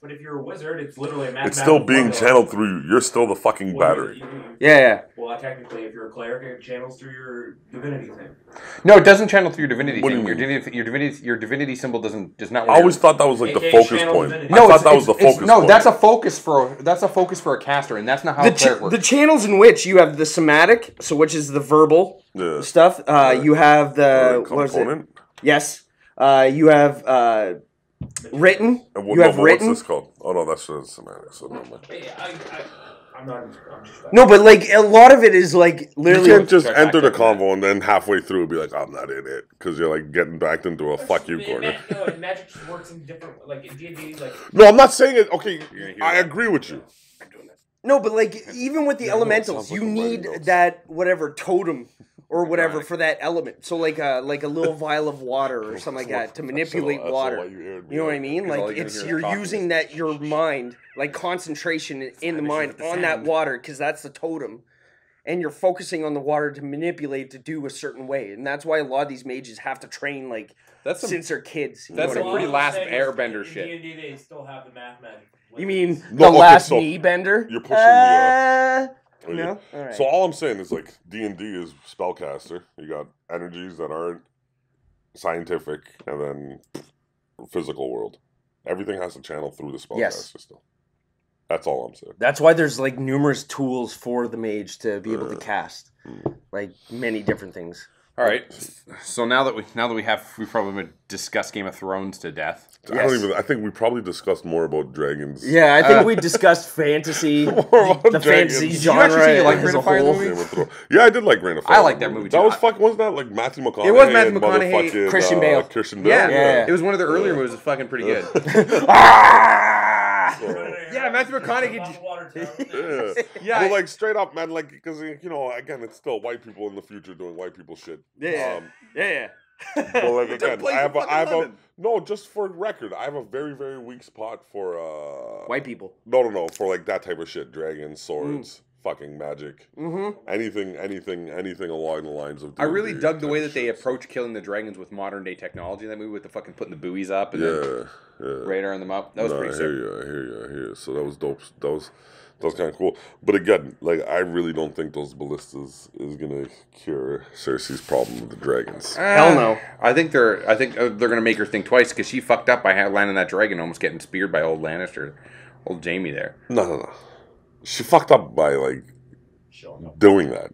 But if you're a wizard, it's literally a mathematical. It's still being channeled through you. You're still the fucking battery. Yeah. Well, technically, if you're a cleric, it channels through your divinity thing. No, it doesn't channel through your divinity thing. Your divinity symbol does not. I always thought that was like the focus point. No, I thought that was the focus point. No, that's a focus for a caster, and that's not how a cleric works. The channels in which you have the somatic, so which is the verbal stuff. You have the component. Yes. You have written. You have written. What's this called? Oh no, that's semantic. So no, no, but like a lot of it is like literally. You can't just enter the convo and then halfway through be like, I'm not in it, because you're like getting backed into a fuck you corner. No, magic just works in different, like in D&D, like. No, I'm not saying it. Okay, I agree with you. No, but like even with the elementals, you need that whatever totem or whatever for that element. So like a little vial of water or something like that to manipulate water. You know what I mean? Like you're using your mind, like concentration in the mind on that water because that's the totem. And you're focusing on the water to manipulate to do a certain way. And that's why a lot of these mages have to train since they're kids. That's some pretty Last Airbender shit. In D&D, they still have the math magic. You mean last knee bender? You're pushing the... No? All right. So all I'm saying is like D&D is spellcaster. You got energies that aren't scientific and then physical world. Everything has to channel through the spellcaster still. That's all I'm saying. That's why there's like numerous tools for the mage to be able to cast. Like many different things. All right. So now that we've probably discussed Game of Thrones to death. Yes. I think we probably discussed more about dragons. Yeah, I think we discussed fantasy, the fantasy genre. Did you actually say you like Reign of Fire movie? Yeah, I did like Reign of Fire. I like that movie too. That was fucking. Wasn't that like Matthew McConaughey? It was Matthew McConaughey, Christian Bale. Christian Bale. Yeah. It was one of their earlier movies. It's fucking pretty good. Yeah, Matthew McConaughey. Yeah, well, like straight up, man. Like because again, it's still white people in the future doing white people shit. Yeah. Well, like again, plays I have fucking a lemon. no. Just for record, I have a very, very weak spot for White people. No, for like that type of shit. Dragons, swords, fucking magic. Mm-hmm. Anything along the lines of. I really D&D dug the type way of that they shit, so. approach killing the dragons with modern day technology in that movie with the fucking putting the buoys up and Yeah, then yeah. radaring them up. That was pretty I sick. hear you. So that was dope. That was kind of cool. But again, like I really don't think those ballistas is gonna cure Cersei's problem with the dragons. Hell no. I think they're gonna make her think twice because she fucked up by landing that dragon, almost getting speared by old Lannister, old Jamie there. No. She fucked up by like Showing up. doing that.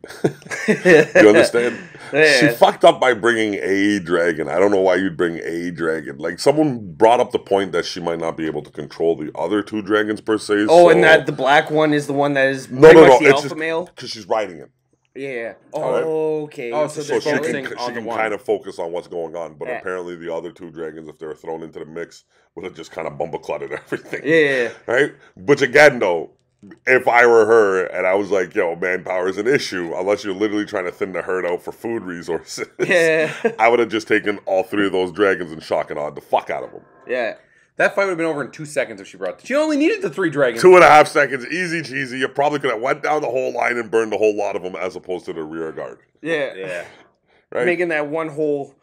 You understand? Yeah. She fucked up by bringing a dragon. I don't know why you'd bring a dragon. Like someone brought up the point that she might not be able to control the other two dragons per se. Oh, so... and that the black one is the one that is no, pretty no, much no. the It's alpha just male. because she's riding it. Yeah. Alright. Oh, okay. Oh, so So they're she focusing can, on she the can one. kind of focus on what's going on. But Yeah. apparently the other two dragons, if they were thrown into the mix, would have just kind of bumper-cluttered everything. Yeah. Right? Which again, though, if I were her and I was like, yo, manpower is an issue, unless you're literally trying to thin the herd out for food resources, Yeah. I would have just taken all three of those dragons and shock and awed the fuck out of them. Yeah. That fight would have been over in 2 seconds if she brought. She only needed the 3 dragons. 2.5 seconds, easy cheesy. You probably could have went down the whole line and burned the whole lot of them as opposed to the rear guard. Yeah. Yeah. Right? Making that one hole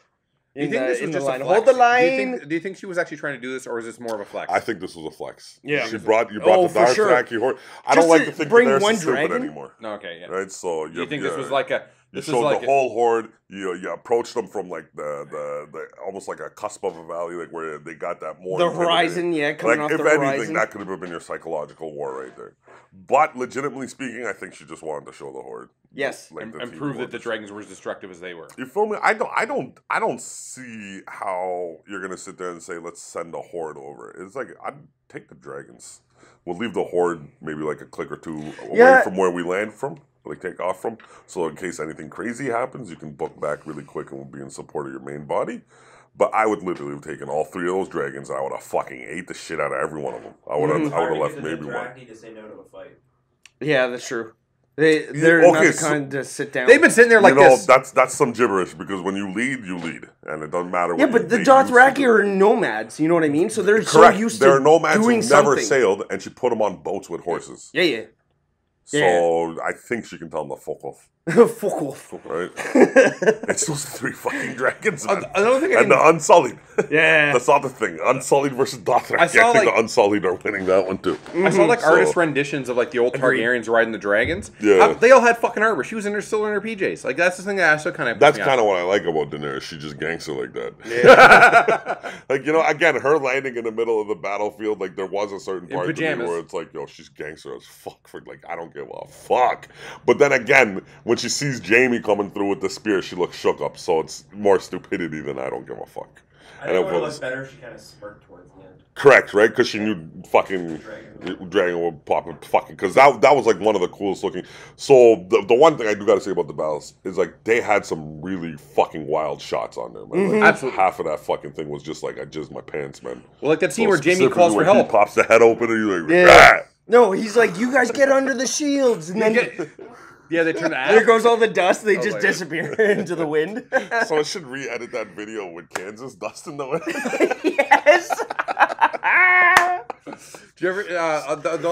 Do you in think this the was just line. a flex? Hold the line. Do you think she was actually trying to do this, or is this more of a flex? I think this was a flex. Yeah. You brought Oh, the for Dark sure. Thraki horse. I Just don't like to to think bring Daenerys one is stupid dragon? anymore. Okay, yeah. Right? So Do you think this was like a? You This is showed like the whole horde. You approached them from like the almost like a cusp of a valley, like where they got that more The intimidating- horizon, yeah, coming Like off if the anything, horizon. that could have been your psychological war right there. But legitimately speaking, I think she just wanted to show the horde. Yes. Like the and team prove that horde. the dragons were as destructive as they were. You feel me? I don't see how you're gonna sit there and say let's send a horde over. It's like I'd take the dragons. We'll leave the horde maybe like a click or two away Yeah. from where we land from, like take off from. So in case anything crazy happens, you can book back really quick and we'll be in support of your main body. But I would literally have taken all 3 of those dragons and I would have fucking ate the shit out of every one of them. I would have It's hard to left get the maybe one. Dothraki to say no to a fight. Yeah, that's true. They're not okay, the so- kind to sit down. They've been sitting there like you know, this. that's some gibberish because when you lead, and it doesn't matter. Yeah, what but you the used to Dothraki do. are nomads. You know what I mean? So they're Correct. so used There to are nomads who doing never something. sailed, and she put them on boats with horses. Yeah, yeah. So I think she can tell them to fuck off, Fuck off. right? It's those 3 fucking dragons, man. Another thing I And the didn't, Unsullied. Yeah. That's not the thing. Unsullied versus Dothraki. I saw, I think like- the Unsullied are winning that one too. I saw like So- artist renditions of like the old Agreed. Targaryens riding the dragons. Yeah. They all had fucking armor. She was still in her PJs. Like that's the thing that also kind of. That's kind of what I like about Daenerys. She just gangster like that. Like, you know, again, her landing in the middle of the battlefield, like there was a certain In part to me pajamas. where it's like, yo, she's gangster as fuck. For like, I don't give a fuck. But then again, when she sees Jamie coming through with the spear, she looks shook up. So it's more stupidity than I don't give a fuck. I And think it it would have was- looked better if she kind of smirked towards the end. Correct, right? Because she knew fucking Dragon would pop and fucking. Because that was like one of the coolest looking. So the one thing I do got to say about the battles is like they had some really fucking wild shots on there, man. Like, Absolutely. half of that fucking thing was just like I jizzed my pants, man. Well, like that scene So where Jamie specifically calls for when he help. pops the head open, and you're like, Yeah. "Ah!" No, he's like, you guys get under the shields. And then Yeah, they turn the there goes all the dust. They Oh just my God. disappear into the wind. So I should re-edit that video with Kansas dust in the wind. Yes. Do you ever?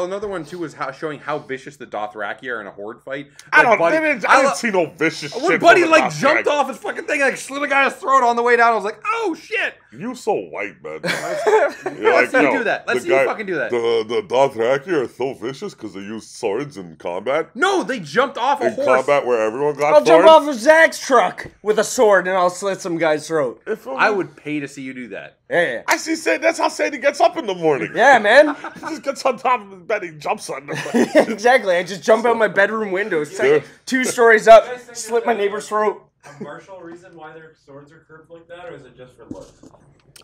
Another one too was showing how vicious the Dothraki are in a horde fight. I Like, don't. Buddy- I didn't see no vicious shit. When from Buddy the like Dothraki. jumped off his fucking thing, and, like slit a guy's throat on the way down. I was like, oh shit! You so white, man. Let's see you do that. Let's see you fucking do that. The Dothraki are so vicious because they use swords in combat. No, they jumped off a In horse. combat where everyone got I'll jump swords. off of Zach's truck with a sword and I'll slit some guy's throat. I would pay to see you do that. Yeah. I see. Say that's how Sady gets up in the morning. Yeah, man. He just gets on top of his bed. He jumps on them. Exactly. I just jump out my bedroom window, Yeah. 2 stories up, slit my neighbor's throat. A martial reason why their swords are curved like that, or is it just for looks?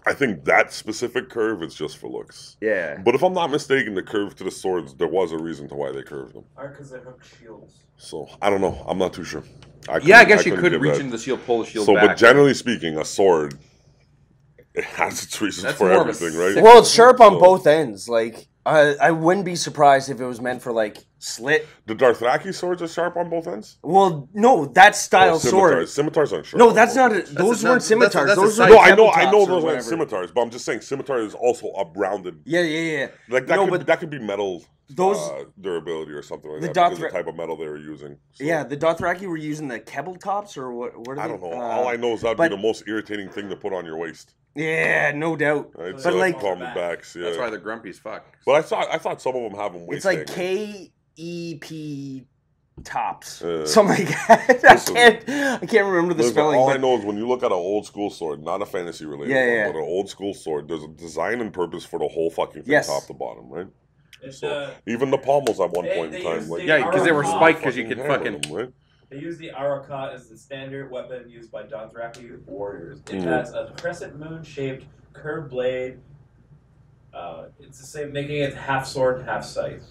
I think that specific curve is just for looks. Yeah. But if I'm not mistaken, the curve to the swords, there was a reason to why they curved them. Or because they hook shields. So I don't know. I'm not too sure. Yeah, I guess you couldn't could give reach that. into the shield, pull the shield So, back. but generally speaking, a sword, it has its reasons That's for more of a everything, right? sick- Well, it's sharp on So- both ends. Like, I wouldn't be surprised if it was meant for like slit. The Dothraki swords are sharp on both ends? Well, no, that style sword. Scimitars aren't sharp. No, that's not. Those weren't scimitars. Those were no, I know tabletops those aren't scimitars, but I'm just saying scimitar is also a rounded. Yeah. Like that could be metal. Durability or something like that. Because the type of metal they were using. So. Yeah, the Dothraki were using the tabletops or what? What are I don't know. All I know is that'd be the most irritating thing to put on your waist. Yeah, no doubt. Right? So like palm backs. Yeah. That's why they're grumpy as fuck. But I thought some of them have them waist. It's like KEP tops, something like that. I can't remember the spelling. All I know is when you look at an old school sword, not a fantasy related one, but an old school sword, there's a design and purpose for the whole fucking thing, top to bottom, right? So even the pommels at one point in time, because they were spiked because you could fucking. Them, right? They use the Arakat as the standard weapon used by Dothraki warriors. It has a crescent moon-shaped curved blade. It's the same, making it half sword, half scythe.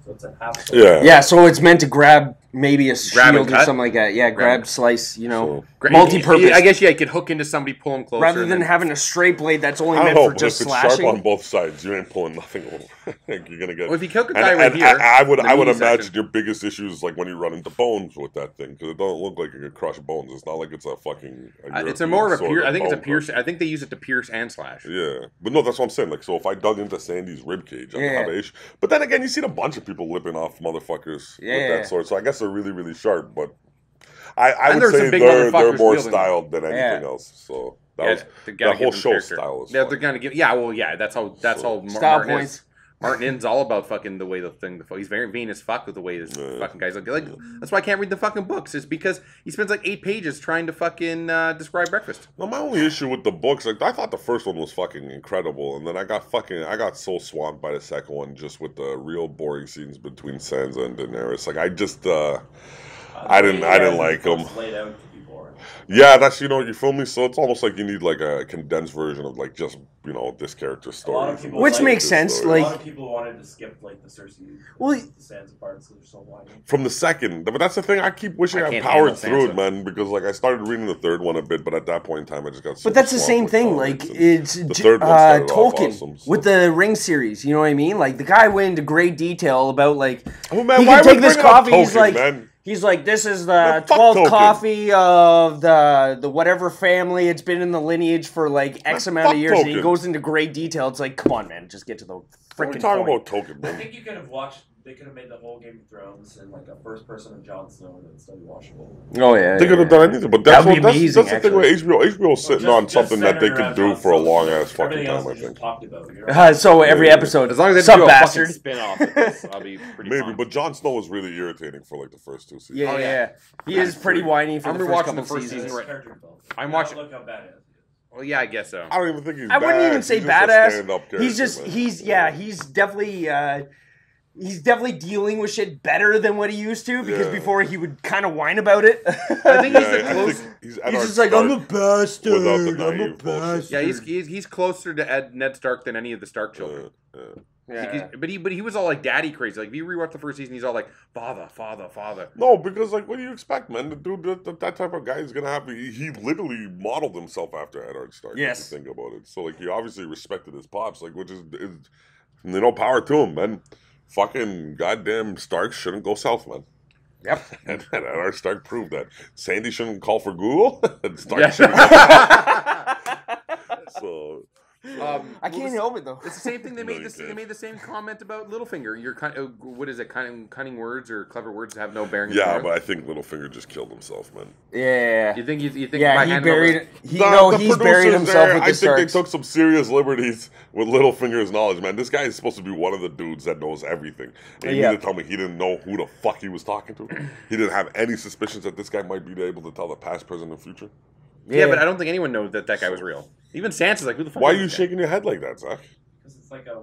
So it's a half sword. Yeah, so it's meant to grab maybe a shield or something like that. Yeah, grab, slice, multi-purpose. I guess, you could hook into somebody, pull them closer. Rather than having a straight blade that's only meant for just slashing. If it's sharp on both sides, you ain't pulling nothing over. You're going to get... Well, if you kill a guy right here... I would imagine your biggest issue is like when you run into bones with that thing, because it don't look like you could crush bones. It's not like it's a fucking... it's a more of a pierce... I think it's a pierce... I think they use it to pierce and slash. Yeah. But no, that's what I'm saying. Like, so if I dug into Sandy's ribcage, I don't have an issue. But then again, you see a bunch of people lipping off motherfuckers with that sword, so I guess they're really, really sharp. But I would say they're more styled than anything else. So that whole show style is. Yeah, they're gonna give. Yeah, well, yeah, that's how style points. Martin In's all about fucking the way the thing. He's very vain as fuck with the way this fucking guy's like. That's why I can't read the fucking books. Is because he spends like 8 pages trying to fucking describe breakfast. Well, my only issue with the books, like I thought the first one was fucking incredible, and then I got so swamped by the second one just with the real boring scenes between Sansa and Daenerys. Like I just. I didn't like them. Yeah, that's you feel me. So it's almost like you need like a condensed version of like just this character's story, which makes sense. Like a lot of people wanted to skip like the Cersei, the Sansa parts, so they're so wide. From the second, but that's the thing. I keep wishing I powered through it, man, because like I started reading the third one a bit, but at that point in time, I just got. But that's the same thing. Like it's Tolkien with the Ring series. You know what I mean? Like the guy went into great detail about like he can take this coffee. He's like. Man. He's like, this is the 12th coffee of the whatever family. It's been in the lineage for like X amount of years. And he goes into great detail. It's like, come on, man, just get to the freaking point. Talking about Tolkien, man. I think you could have watched. They could have made the whole Game of Thrones in like a first person of Jon Snow and still be watchable. Oh yeah, they could have done anything, but that's the thing with HBO. HBO's sitting on something that they could do for a long ass fucking time. I think. Talked about, so every episode, as long as they do a fucking spin-off, I'll be pretty. Maybe, but Jon Snow was really irritating for like the first 2 seasons. Yeah. He is pretty whiny for the first couple seasons. I'm watching. Look how bad it is. Well, yeah, I guess so. I don't even think he's. I wouldn't even say badass. He's definitely. He's definitely dealing with shit better than what he used to, because before he would kind of whine about it. I think he's the closest. He's just like, I'm a bastard. I'm a bastard. Yeah, he's closer to Ned Stark than any of the Stark children. But he was all like daddy crazy. Like if you rewatch the first season, he's all like father. No, because like what do you expect, man? The dude, that type of guy is gonna have. He literally modeled himself after Eddard Stark. Yes. If you think about it. So like he obviously respected his pops, like which is power to him, man. Fucking goddamn Stark shouldn't go south, man. Yep. And our Stark proved that. Sandy shouldn't call for Google. And Stark shouldn't go So I can't help it though. It's the same thing. They made the same comment about Littlefinger. Your what is it? Cunning words or clever words have no bearing. Yeah, but I think Littlefinger just killed himself, man. Yeah. You think? Yeah, he buried. He's buried himself with the Starks. I think they took some serious liberties with Littlefinger's knowledge, man. This guy is supposed to be one of the dudes that knows everything. And you mean to tell me he didn't know who the fuck he was talking to? He didn't have any suspicions that this guy might be able to tell the past, present, and future? Yeah, but I don't think anyone knows that guy was real. Even Sansa's like, who the fuck? Why are you shaking your head like that, Zach? Because it's like a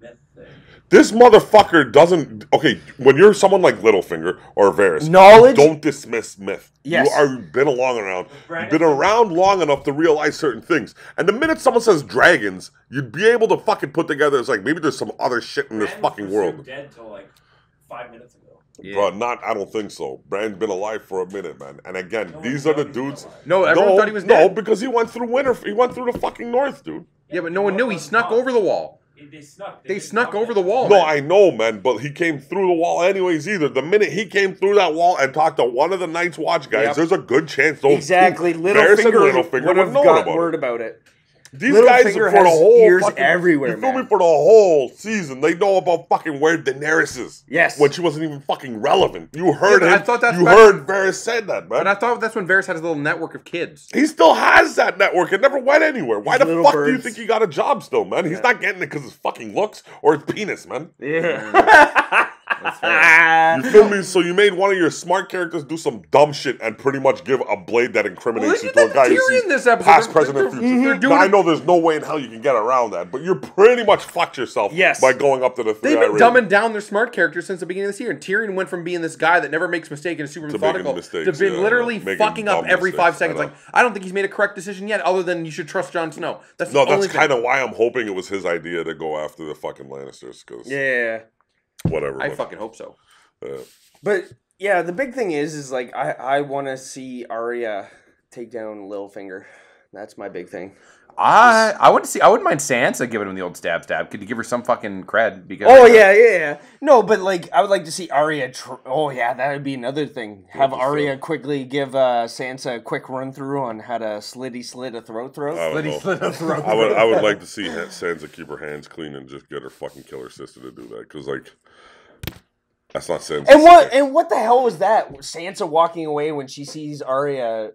myth thing. This motherfucker doesn't. Okay, when you're someone like Littlefinger or Varys, knowledge, don't dismiss myth. Yes, you've been around. You've been around long enough to realize certain things. And the minute someone says dragons, you'd be able to fucking put together. It's like maybe there's some other shit in this fucking world. Dead till like 5 minutes ago. Yeah. Bro, I don't think so. Bran's been alive for a minute, man. And again, these are the dudes. No, everyone thought he was dead. No, because he went through winter. He went through the fucking north, dude. Yeah, but no one knew. He snuck over the wall. They snuck. They snuck over the wall. No, I know, man, but he came through the wall anyways. Either the minute he came through that wall and talked to one of the Night's Watch guys, there's a good chance those exactly two, Varys and Littlefinger would have known got about word it. about it. These guys Littlefinger for the has whole ears fucking, everywhere, you feel man. me? For the whole season, they know about fucking where Daenerys is. Yes. When she wasn't even fucking relevant. You heard but him. I thought that's you back- heard Varys said that, man. But I thought that's when Varys had his little network of kids. He still has that network. It never went anywhere. Why His the little fuck do you birds. think he got a job still, man? He's not getting it because his fucking looks or his penis, man. Yeah. You feel me? So you made one of your smart characters do some dumb shit and pretty much give a blade that incriminates you to a guy who Tyrion sees this episode. past, present, and future. They're doing Now, I it- know there's no way in hell you can get around that, but you're pretty much fucked yourself Yes. by going up to the They've 3-eye been dumbing down their smart characters since the beginning of this year, and Tyrion went from being this guy that never makes a mistake and is super To methodical making mistakes, to being yeah, literally making fucking up dumb every 5 mistakes, I seconds. know. Like, I don't think he's made a correct decision yet, other than you should trust Jon Snow. That's No, the only that's kind thing. of why I'm hoping it was his idea to go after the fucking Lannisters, because Yeah. whatever. I man. fucking hope so. But yeah, the big thing is like I want to see Arya take down Littlefinger. That's my big thing. I wouldn't mind Sansa giving him the old stab. Could you give her some fucking cred? Because Oh yeah. No, but like I would like to see Arya. Oh yeah, that would be another thing. Have just, Arya quickly give Sansa a quick run through on how to slit a throat. I don't know. slit a throat. I would like to see Sansa keep her hands clean and just get her fucking killer sister to do that, because like that's not Sansa. And what the hell was that? Sansa walking away when she sees Arya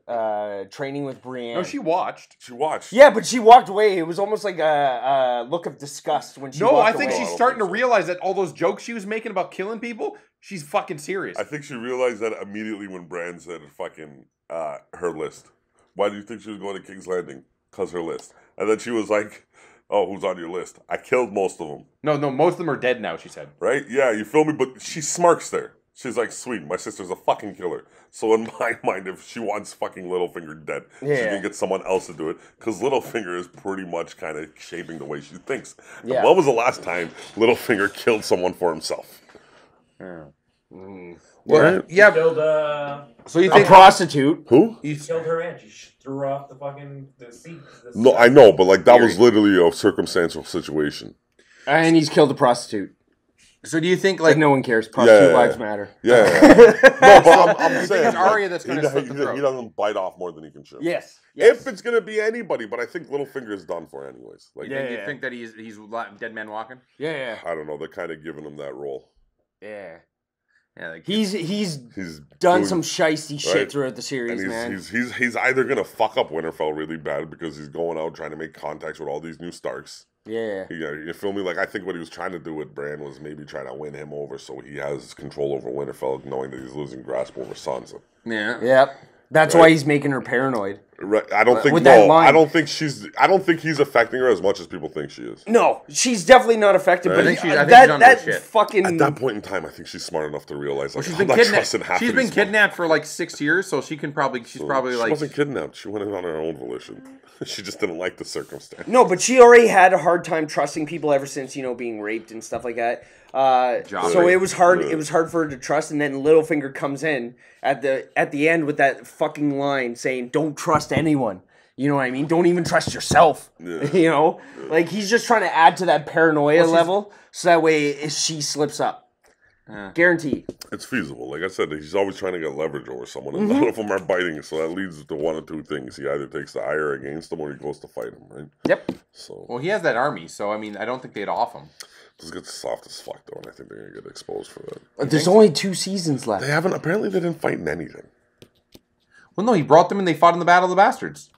training with Brienne. No, she watched. She watched. Yeah, but she walked away. It was almost like a look of disgust when she No, walked I think away. she's I don't starting to think so. realize that all those jokes she was making about killing people, she's fucking serious. I think she realized that immediately when Bran said fucking her list. Why do you think she was going to King's Landing? Because her list. And then she was like, oh, who's on your list? I killed most of them. No, most of them are dead now, she said. Right? Yeah, you feel me? But she smirks there. She's like, sweet, my sister's a fucking killer. So in my mind, if she wants fucking Littlefinger dead, she Yeah. can get someone else to do it. Because Littlefinger is pretty much kind of shaping the way she thinks. And Yeah. when was the last time Littlefinger killed someone for himself? Well, yeah. Killed, So you A think prostitute. Who? he killed her and she threw her off the seat. No, I know, but like that was literally a circumstantial situation. And he's killed a prostitute. So do you think Like like no one cares. Prostitute Yeah. lives matter. Yeah. No, but I'm saying it's Arya like, that's gonna he, slit the throat. he doesn't bite off more than he can chew. Yes. If it's gonna be anybody, but I think Littlefinger is done for anyways. Like, Yeah. you think that he's dead man walking? Yeah. I don't know. They're kind of giving him that role. Yeah. Yeah, like He's He's done doing- some shiesty shit right. throughout the series, and man. he's either gonna fuck up Winterfell really bad because he's going out trying to make contacts with all these new Starks. Yeah. You feel me? Like I think what he was trying to do with Bran was maybe trying to win him over, so he has control over Winterfell, knowing that he's losing grasp over Sansa. yeah. Yep. That's Right. why he's making her paranoid. Right? I don't think With that line. I don't think he's affecting her as much as people think she is. No, she's definitely not affected. Right. But I think she's that on her that shit. fucking At that point in time, I think she's smart enough to realize like She's I'm been not trusting kidnapped. half She's of been these kidnapped for like 6 years, so she probably motherfuckers. she She like wasn't kidnapped. She went in on her own volition. She just didn't like the circumstance. No, but she already had a hard time trusting people ever since being raped and stuff like that. So it was hard. Yeah. It was hard for her to trust. And then Littlefinger comes in at the end with that fucking line saying, "Don't trust anyone." You know what I mean? Don't even trust yourself. Yeah. Like he's just trying to add to that paranoia level, so that way she slips up. Guaranteed. It's feasible. Like I said, he's always trying to get leverage over someone, and Mm-hmm. none of them are biting. So that leads to one of two things: he either takes the ire against them, or he goes to fight him. Right? Yep. So well, he has that army, so I mean, I don't think they'd off him. this gets soft as fuck, though, and I think they're gonna get exposed for that. There's only 2 seasons left. They haven't. Apparently, they didn't fight in anything. Well, no, he brought them and they fought in the Battle of the Bastards.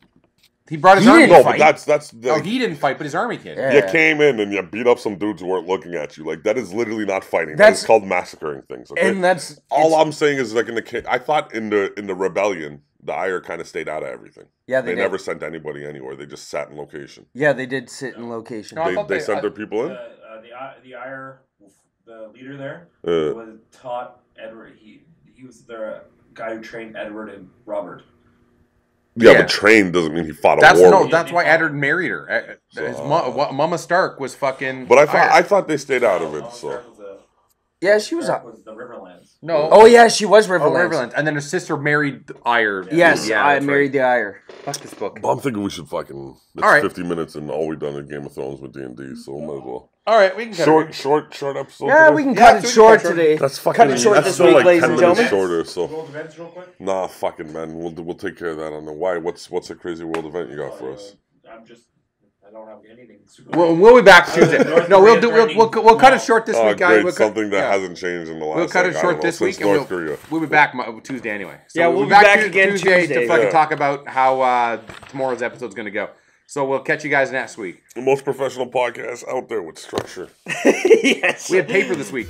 He brought his He army. didn't No, fight. but that's the. Oh, he didn't fight, but his army kid. Yeah. You came in and you beat up some dudes who weren't looking at you. Like that is literally not fighting. That's- That's called massacring things. Okay? And that's all I'm saying is like I thought in the rebellion, the Ire kind of stayed out of everything. Yeah, they they did. never sent anybody anywhere. They just sat in location. Yeah, they did sit in location. No, I thought They they- sent their people in. The Ire, the leader there, Uh, was taught Edward. He was the guy who trained Edward and Robert. Yeah, Yeah. but trained doesn't mean he fought a That's war. no. with That's them. why Eddard married her. His Mama Stark was fucking. But I Irish. thought they stayed out of it. Mama So Stark was the- Yeah, she was. Stark was the Riverlands. no. Oh yeah, she was Oh, Riverlands. Riverlands. And then her sister married Ire. Yes, Yeah, I that's married the Ire. Right. Fuck this book. but I'm thinking we should fucking. It's All right. 50 minutes and all we've done in Game of Thrones with D&D, so we might as well. All right, we can cut it. Short episode. Yeah, today? we can Yeah, cut so it we can short cut it today. That's fucking. Cut it short that's this still week, like ladies 10 and minutes gentlemen. shorter. So World events real quick? nah, fucking man. We'll take care of that on the why. What's a crazy world event you got for us? I don't have anything super. We'll be back Tuesday. North No, Korea we'll cut it short this Oh, week, guys. great! We'll cut, Something that yeah. hasn't changed in the last. We'll cut it I short don't know, this week, since and North Korea. we'll be back Tuesday anyway. So Yeah, we'll be back again Tuesday to Tuesday. fucking Yeah. talk about how tomorrow's episode's going to go. So we'll catch you guys next week. The most professional podcast out there with structure. Yes. We had paper this week.